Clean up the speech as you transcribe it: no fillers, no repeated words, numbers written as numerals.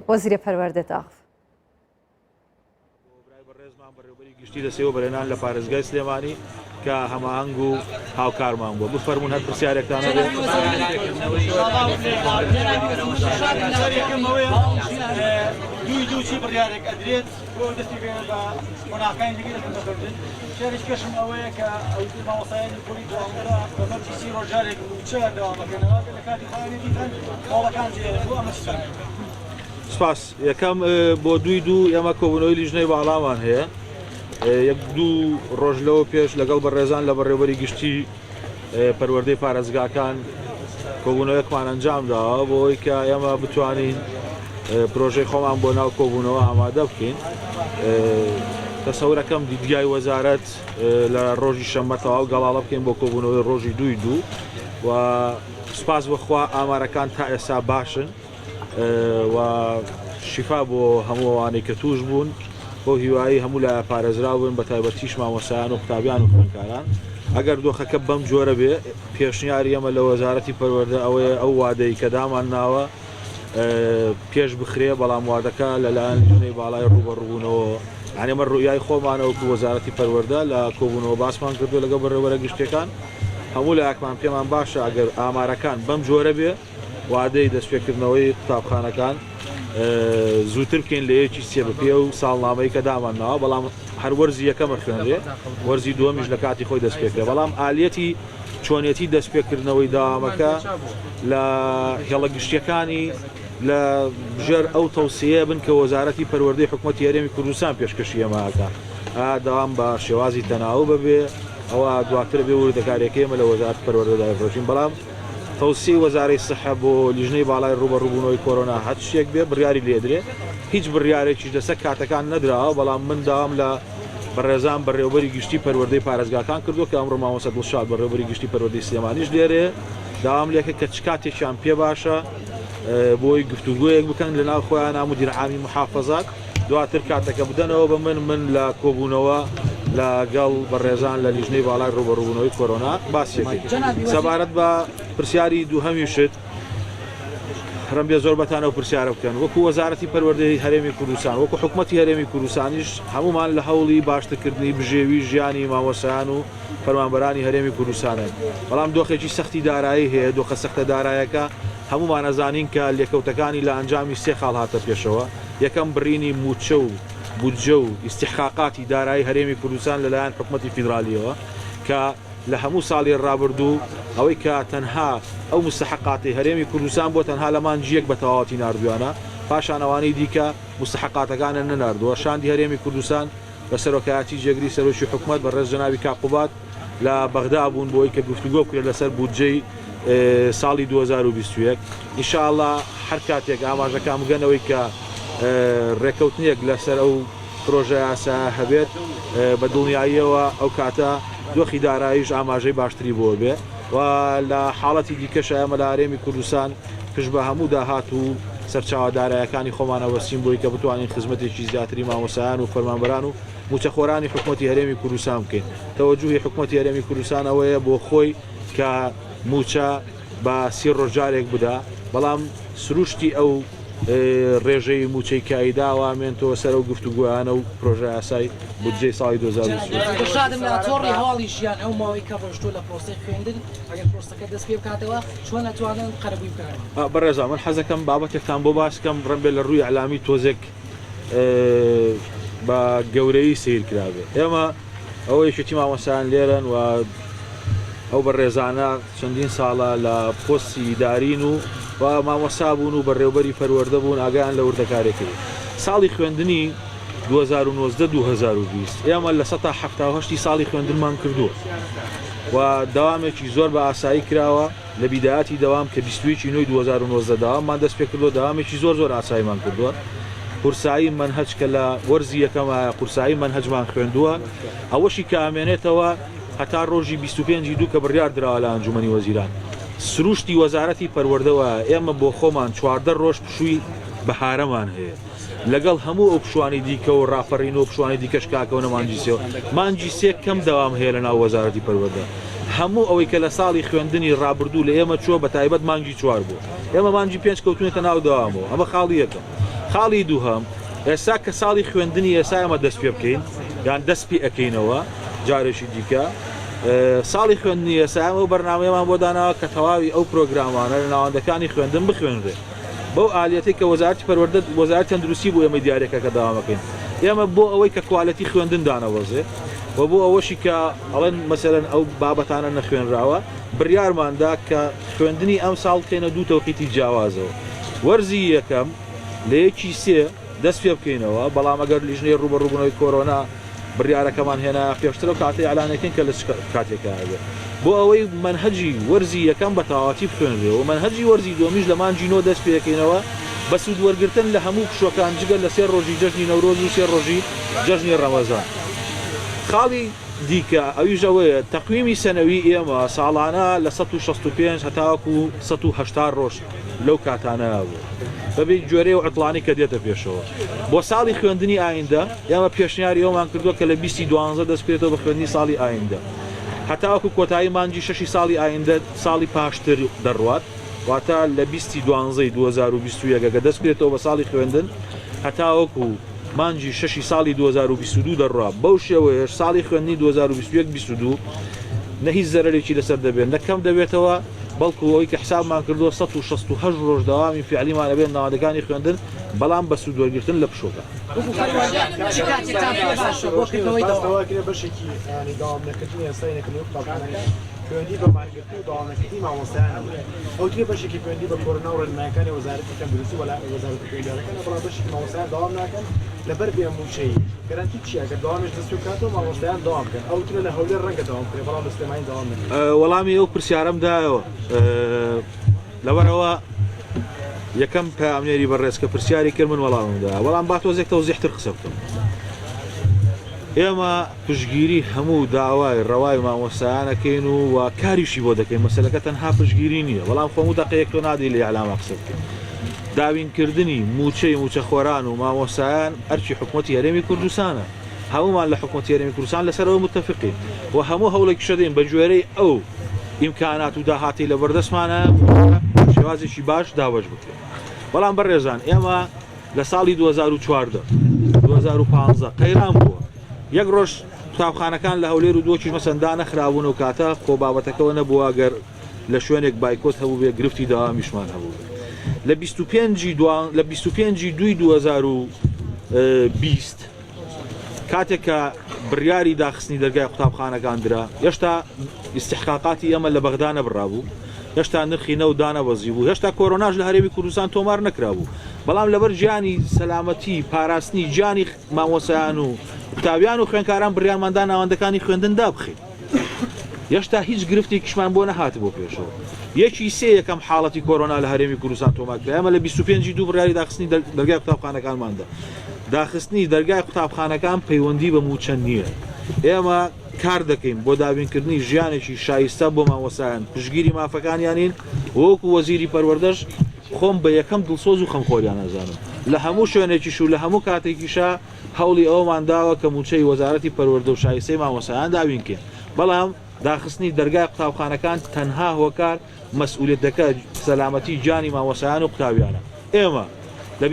وەزیرە پەروەردە داغ گشتی دەسێەوە بەرێنان لە پارێزگای سلێمانی کە هەماهەنگ و هاوکارمان بووە بفەرمونون هەر پرسیارێکتان دوی دووچی بڕیارێک ئەدرێت بۆ دەستی بێنە بە قۆناغەکانی دیگە دەکردن شێریش کەشم ئەوەیە کە مامۆستایانی کوڕی دوامەرە بە مەرجی سی ڕۆژارێک چە دەوامەکەنەوە لە کاتی خاوێنی دیتەن هەوڵەکان جێرە بۆ ئەمە چ سپاس یەکەم بۆ دوو ئێمە کۆبوونەوەی لیژنەی باڵامان هەیە یەک دوو ڕۆژ لەوە پێش لەگەڵ بەڕێزان لە بەڕێوەبەری گشتی پەروەردەی پارێزگاکان کۆبوونەوەیەکمان ئەنجام داوە بۆ ئەوەی کە ئێمە بتوانین پرۆژەی خۆمان بۆ ناو کۆبوونەوە ئامادە بکەین تەسەورەکەم دیدگای وەزارەت لە ڕۆژی شەممە تەواو گەڵاڵە بکەین بۆ کۆبوونەوەی ڕۆژی دوو و سپاس بەخوا ئامارەکان تا ئێستا باشن و شیفا بۆ هەموو ئەوانەی کە توش بوون بۆ هیوایی هەموو لە پارێزراون بە تایبەتیش مامۆسایان و قوتابیان و خوێندکاران ئەگەر دۆخەکە بەم جۆرە بێ پێشنیاری ئەمە لە وەزارەتی پەروەردە ئەوەیە ئەو وادەی کە دامان ناوە پێش بخرێ بەڵام وادەکە لەلایەن لیژنەی باڵای ڕوبەڕووبوونەوە یعنی ئەمە ڕوویای خۆمانەوەکو وەزارەتی پەروەردە لە کۆبوونەوە باسمان کردو لەگەڵ بەڕێوەبەرە گشتیەکان هەموو لایەکمان پێمان باشە ئەگەر ئامارەکان بەم جۆرە بێ وادەی دەستپێکردنەوەی قوتابخانەکان زووتر بکەین لە یەکی سێ بپێ و ساڵنامەی کە دامانناوە بەڵام هەر وەرزی یەکەمە خوێنرێ وەرزی دووەمیش لە کاتی خۆی دەستپێکرێ بەڵام ئالەتی چۆنیەتی دەستپێکردنەوەی داوامەکە لە هێڵە گشتیەکانی لە ژێر ئەو تەوسیە بن کە وەزارەتی پەروەردەی حکوومەتی هەرێمی کوردستان پێشکەشی ئەماکە داوام بە شێوازی تەناو ببێ ئەوە دواتر بێ وردەکارێکەکەمە لە وەزارەت پەروەردەدای ڕۆژین بەڵام تەوسی وەزارەی سەحە بۆ لیژنەی باڵای ڕوبەڕووبوونەوەی کۆرۆنا هەر شتێک بێ بڕیاری لێدرێ هیچ بڕیارێکی لەسەر کاتەکان نەدراوە بەڵام من داوام لە بەڕێزان بەڕێوەبەری گشتی پەروەردەی پارێزگاکان کردو کە ئەمڕۆ مامۆستا دڵشاد بەڕێوەبەری گشتی پەروەردەی سلێمانیش لێرێ داوام لێکە کە چ کاتێکیان پێ باشە بۆی گفتوگویەک بکەن لەناو خۆیان مدیر عامی محافەزات دواتر کاتەکە بدەنەوە بە من لە کۆبوونەوە لەگەڵ بەڕێزان لە لیژنەی باڵای ڕوبەڕووبوونەوەی کۆرۆنا باسیەکەی سەبارەت بە پرسیاری دووهەمیشت ڕەم بێ زۆر بەتانەوە پرسیارە بکەن وەکو وەزارەتی پەروەردەی هەرێمی کوردستان وەکو حکوومەتی هەرێمی کوردستانیش هەمومان لە هەوڵی باشترکردنی بژێوی ژیانی مامۆسایان و فەرمانبەرانی هەرێمی کوردستانن بەڵام دۆخێکی سەختی دارایی هەیە دۆخە سەختە دارایەکە هەمومان ئەزانین کە لێکەوتەکانی لە ئەنجامی سێ خاڵ هاتە پێشەوە یەکەم بڕینی موچە و بودجە و ئیستحقاقاتی دارایی هەرێمی کوردستان لەلایەن حکوومەتی فیدرالیەوە کە لە هەموو ساڵی ڕابردوو ئەوەی کە تەنها ئەو مستحقاتی هەرێمی کوردستان بۆ تەنها لە مانجیەک بە تەواوەتی نردویانە پاشانەوانی دیکە مستحقاتەکانە نەناردووە شاندی هەرێمی کوردستان بە سەرۆکایەتی جێگری سەرۆکی حکوومەت بەڕێز جەنابی کاقوبات لە بەغدا بوون بۆی کە گفتوگۆ بکرێت لەسەر بودجەی ساڵی 2021 ئینشاءالله هەر کاتێک ئاماژەکان بگەنەوەی کە ڕێکەوتنیەک لەسەر ئەو پرۆژە یاسا هەبێت بە دڵنیاییەوە ئەو کاتە دۆخی داراییش ئاماژەی باشتری بۆ بێ و لە حاڵەتی دیکەش ئێمە لە هەرێمی کوردستان پشت بە هەموو داهات و سەرچاوە دارایەکانی خۆمانە وەسیم بۆی کە بتوانین خزمەتێکی زیاتری مامۆسایان و فەرمانبەران و موچەخۆرانی حکوومەتی هەرێمی کوردستان بکەین تەوەجوهی حکوومەتی هەرێمی کوردستان ئەوەیە بۆ خۆی کە موچە بە سی ڕۆژارێک بدا بەڵام سروشتی ئەو ڕێژەی موچەی کایداوامێنەوە سەر و گفتوگویانە و پرۆژە یاسای بودجەی ساڵی 2020 لە تۆڕی هەواڵی ژیان ئەو ماوەی کە ڕۆژتۆ لە پرۆسەی خوێندن ئەگەر پرۆسەکە دەست پێ بکاتەوە چۆن ناتوانن قەرەبووی بکەن بەڕێزا من حەزەکەم بابەتێکتان بۆ باسکەم ڕەنبێ لە ڕووی ئەعلامی تۆزێک بە گەورەی سیر کرابێ ئێمە ئەوەی شتی مامۆسایان لێرن و ئەو بەڕێزانە چەندین ساڵە لە پۆستی دارین و مامۆستا بوون و بەڕێوەبەری پەروەردە بوون ئاگیان لە وردەکارێکی ساڵی خوێندنی 2019-2020 ئێمە لە 1970 ساڵی خوێندنمان کردووە و دەوامێکی زۆر بە ئاسایی کراوە لە بیداەتی دەوام کە 21 2019 داواممان دەست پێ کردو دەوامێکی زۆر ئاساییمان کردووە قورسایی منهج کە لە وەرزی یەکەمە قورسایی منهجمان خوێندووە ئەوەشی کە ئامێنێتەوە هەتا ڕۆژی 25 دوو کە بڕیار درراوە لە ئەنجومەنی وەزیران سروشتی وەزارەتی پەروەردەوە ئێمە بۆ خۆمان 14 ڕۆژ پشووی بەهارەمان هەیە لەگەڵ هەموو ئەو پشوانی دیکە و ڕاپەڕین و پشوانی دیکەش کاکەونە مانجیسیەوە مانجی سێ کەم دەوام هەیە لە ناو وەزارەتی پەروەردە هەموو ئەوەی کە لە ساڵی خوێندنی ڕابردوو لە ئێمە چووە بە تایبەت مانگی 4 بوو ئێمە مانجی 5 کەوتونێتە ناو دەوامەوە ئەمە خاڵی یەکەم خاڵی دووهەم ئێستا کە ساڵی خوێندنی ئێستا ئەمە دەست پێ بکەین یان دەست پێ ئەەکەینەوە جارێکی دیکە ساڵی خوێندنی ئێستا ئەمە بەرنامەیەمان بۆ داناوە کە تەواوی ئەو پرۆگرامانە لە ناوەندەکانی خوێندن بخوێنرێ بەو ئالەتی کە وەزارەتی پەروەردە وەزارەتی تەندروستی بۆ ئێمە دیارێکەکە داوامەکەین ئێمە بۆ ئەوەی کە کواڵەتی خوێندن دانەوەزێ و بۆ ئەوەشی کە ئەڵێن مەسەرەن ئەو بابەتانە نەخوێنراوە بڕیارماندا کە خوێندنی ئەم ساڵ بکەینە دوو تەوقیتی جیاوازەوە وەرزی یەکەم لە یەکی سێ دەست پێ بکەینەوە بەڵام ئەگەر لیژنەی ڕوبەڕووبوونەوەی کۆرۆنا بڕیارەکەمان هێنا پێشترە و کاتی ئەلانەکەین کە لە کاتێکە هەبێت بۆ ئەوەی منهەجی وەرزی یەکەم بە تەواوەتی بخوێنرێ و منهەجی وەرزی دومیش لە مانجی نۆ دەست پێکەینەوە بە سوود وەرگرتن لە هەموو پشوەکان جگەل لە 3 ڕۆژی جەژنی نەورۆز و 3 ڕۆژی جەژنی ڕەمەزان خاڵی دیکە ئەویژەوەیە تەقویمی سەنەوی ئێمە ساڵانە لە 165 هەتاوەکو 180 ڕۆژ لەو کاتانە بوو بەبێ گوێرەی و عتڵانی کە دێتە پێشەوە بۆ ساڵی خوێندنی ئایندە ئێمە پێشنیاری ئەومان کردووە کە لە 2012 دەست پێێتەوە بە خوێندنی ساڵی ئایندە هەتاوەکو کۆتایی مانجی 6 ساڵی ئایندە ساڵی پاشتر دەڕوات واتە لە 2012 کە دەست پێێتەوە بە ساڵی خوێندن هەتاوەکو مانجی 6 ساڵی 2022 دەڕوا بەو شێوەیەش ساڵی خوێندنی 2021-22 نە هیچ زەرەرێکی لەسەر دەبێت نەکەم دەبێتەوە بەڵکو ئەوەی کە حسابمان کردووە 168 ڕۆژ داوامی فعلیمان لەبێت ناوەندەکانی خوێندن بەڵام بە سوودوەرگرتن لە پشۆکە بەشێکی داوام نەکردنی ئێستاینەکردنی خوێندی بە مارگرتنی و داوامەکردنی مامۆستایانە ئەو ترێ بەشێکی خوێندی بە کۆرۆنا و ڕێنماییەکانی وەزارەتی تەندروستی وەلا وەزارەتی خوێندیارەکان بەڵام بەشێکی مامۆستایان داوام ناکەن لەبەر بێموچەی گەرانتی چیە کە داوامش دەست پێ بکاتەوە مامۆستایان داوام بکەن ئەو ترێ لە هەولێر ڕەنگە داوام بکرێ بەڵام لە سلێمانی داوام نەکرێت وەڵامی ئەو پرسیارەمدایەوە لەبەرەوە یەکەم پامنێری بەڕێز کە پرسیاری کرد من وەڵاممدا وەڵام با تۆزێکتەوە زیحتر قسە بکەم ئێمە پشگیری هەموو داوای ڕەوای مامۆستایانەکەین و کاریشی بۆ دەکەین مەسەلەکە تەنها پشگیری نییە بەڵام خۆمو دەقەیەک تۆ نادی لە ئەعلامە قسە بکەین داوینکردنی موچەخۆران و مامۆستایان ئەرچی حکوومەتی هەرێمی کوردستانە هەمومان لە حکوومەتی هەرێمی کوردستان لەسەرەوە متتەفقین و هەموو هەوڵێکی شەدەین بە گوێرەی ئەو ئیمکانات و داهاتی لە بەردەستمانە شێوازێکی باش داوەش بکرێت بەڵام بەڕێزان ئێمە لە ساڵی 2014 2015 قەیران بووە یەک ڕۆژ قوتابخانەکان لە هەولێر و دۆکیش مەسەندا نەخرابوون و کاتە خۆ بابەتەکەەوە نەبووە گەر لە شوێنێک بایکۆت هەبوو بێ گرفتی داوامیشمان هەبوو لە 25 دوی 2020 کاتێک کە بڕیاری داخستنی دەرگای قوتابخانەکان درا هێشتا ئیستحقاقاتی ئەمە لە بەغدا نەبڕابوو هێشتا نرخی نەو دانەوەزی بوو هێشتا کۆرۆناژ لە هەرێمی کوردستان تۆمار نەکرابوو بەڵام لەبەر گیانی سەلامەتی پاراستنی گیانی مامۆسایان و قوتابیان و خوێندکاران بڕیارماندا ناوەندەکانی خوێندن دابخێت هێشتا هیچ گرفتێکیشمان بۆ نەهات بۆ پێشەوە یەکی سێ یەکەم حاڵەتی کۆرۆنا لە هەرێمی کوردستان تۆمارکرا ئەمە لە 25 دوو بڕیاری داخستنی دەرگای قوتابخانەکانماندا داخستنی دەرگای قوتابخانەکان پەیوەندی بە موچەند نییە ئێمە کار دەکەین بۆ دابینکردنی ژیانێکی شایستە بۆ مامۆسایان پشگیری مافەکانیانین وەکو وەزیری پەروەردەش خۆم بە یەکەم دڵسۆز و خەمخۆریان نازانم لە هەموو شوێنێکیش و لە هەموو کاتێکیشا هەوڵی ئەومان داوە کە موچەی وەزارەتی پەروەردە و شایستەی مامۆسایان دابینکەین بەڵام داخستنی دەرگای قوتابخانەکان تەنها هۆکار مەسئولیەتەکە سەلامەتی گیانی مامۆسایان و قوتابیانە ئێمە لە